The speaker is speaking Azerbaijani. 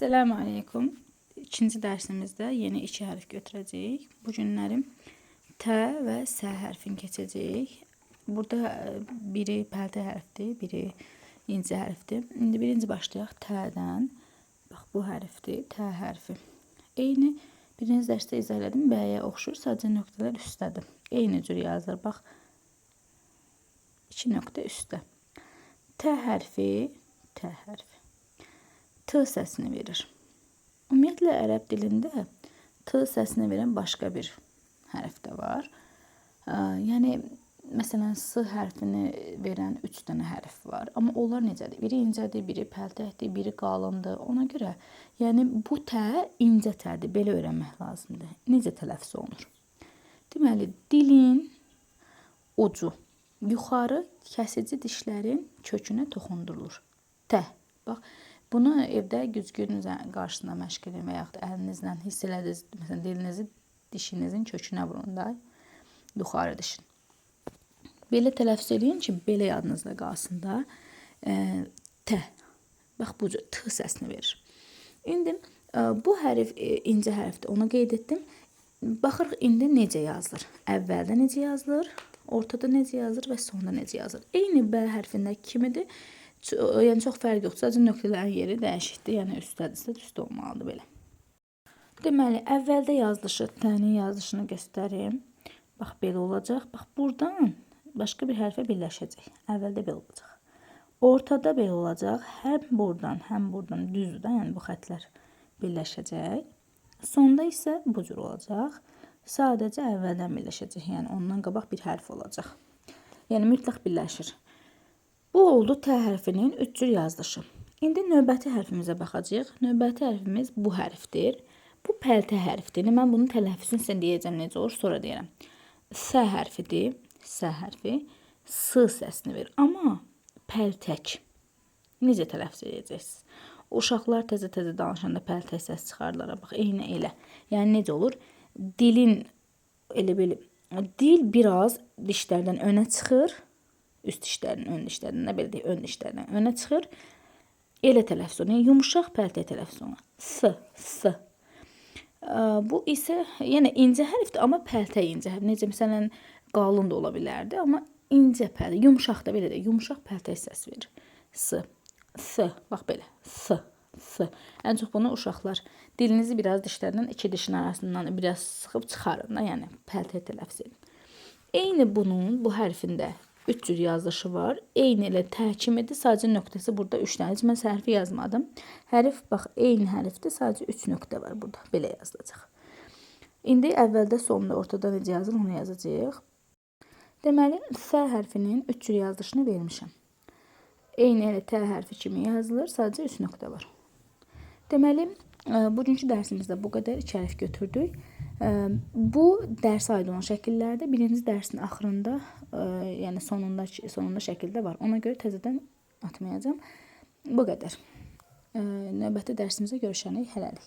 Selamun Aleyküm. İkinci dərsimizdə yeni iki hərf götürəcəyik. Bu günlərim T və S hərfini keçəcəyik. Burada biri pəltə hərfdir, biri inci hərfdir. İndi birinci başlayaq T'dən. Bax, bu hərfdir, T hərfi. Eyni birinci dərsdə izah elədim, B-yə oxşur, sadəcə nöqtələr üstdədir. Eyni cür yazılır, bax. 2 nöqtə üstdə. T hərfi, T hərfi. T səsini verir. Ümumiyyətlə, ərəb dilində T səsini verən başqa bir hərf də var. Yəni, məsələn, S hərfini verən 3 dənə hərf var. Amma onlar necədir? Biri incədir, biri pəltəkdir, biri qalındır. Ona görə, yəni, bu T incə T'dir. Belə öyrənmək lazımdır. Necə tələffüz olunur? Deməli, dilin ucu yuxarı kəsici dişlərin kökünə toxundurulur. T. Bax, bunu evdə güzgünün qarşısında məşq edin və yaxud əlinizlə hiss elədiniz, məsələn, dilinizi dişinizin kökünə vurun da, yuxarı dişin. Belə tələffüz edin ki, belə yadınızda qalsın da, T. Bax, bu cür T səsini verir. İndi bu hərf incə hərfdir, onu qeyd etdim. Baxırıq, indi necə yazılır? Əvvəldə necə yazılır, ortada necə yazılır və sonda necə yazılır? Eyni B hərfində kimidir? Yəni, çox fərq yoxdur. Sadəcə nöqtələrin yeri dəyişikdir. Yəni, üstdədirsə, üstdə olmalıdır belə. Deməli, əvvəldə yazılışı, T'nin yazılışını göstərim. Bax, belə olacaq. Bax, buradan başqa bir hərfə birləşəcək. Əvvəldə belə olacaq. Ortada belə olacaq. Həm buradan düzdür da, yəni bu xətlər birləşəcək. Sonda isə bu cür olacaq. Sadəcə əvvəldən birləşəcək. Yəni, ondan qabaq bir hərf olacaq. Yəni, mütləq birləşir. Bu oldu T hərfinin 3 cür yazılışı. İndi növbəti hərfimizə baxacağıq. Növbəti hərfimiz bu hərfdir. Bu pəltə hərfdir. Mən bunun tələffüzünü sizə deyəcəm necə olur, sonra deyərəm. S hərfidir. S hərfi. S səsini verir. Amma pəltək. Necə tələffüz edəcəksiniz? Uşaqlar təzə-təzə danışanda pəltək səs çıxardılar. Bax, eyni elə. Yəni, necə olur? Dilin elə belə. Dil biraz dişlərdən önə çıxır. Üst dişlərinin, ön dişlərinin, nə belə deyək, ön dişlərdən önə çıxır. Elə tələffüz olunur. Yəni, yumuşaq pəltək tələffüz olunur. S, S. Bu isə, yəni, incə hərfdir, amma pəltək incə hərf. Necə, məsələn, qalın da ola bilərdi, amma incə pəltək, yumuşaq da belə deyək, yumuşaq pəltək səs verir. S, S, bax belə, S, S. Ən çox bunu uşaqlar, dilinizi biraz dişlərdən, iki dişin arasından biraz sıxıb çıxarın da, yəni, pəltək tələffüz edin. Eyni bunun, bu hərfində 3 cür yazılışı var. Eyni elə T kimidir. Sadəcə nöqtəsi burada 3 dənə. Mən hərfi yazmadım. Hərf, bax, eyni hərfdir. Sadəcə 3 nöqtə var burada. Belə yazılacaq. İndi əvvəldə, sonda, ortada necə yazılır, onu yazacağıq. Deməli, S hərfinin 3 cür yazılışını vermişəm. Eyni elə T hərfi kimi yazılır. Sadəcə 3 nöqtə var. Deməli, bugünkü dərsimizdə bu qədər 2 hərf götürdük. Bu dərsə aid olan şəkillərdə birinci dərsin axırında, yəni sonunda şəkildə var. Ona görə təzədən atmayacağım. Bu qədər. Növbəti dərsimizdə görüşərik. Hələlik.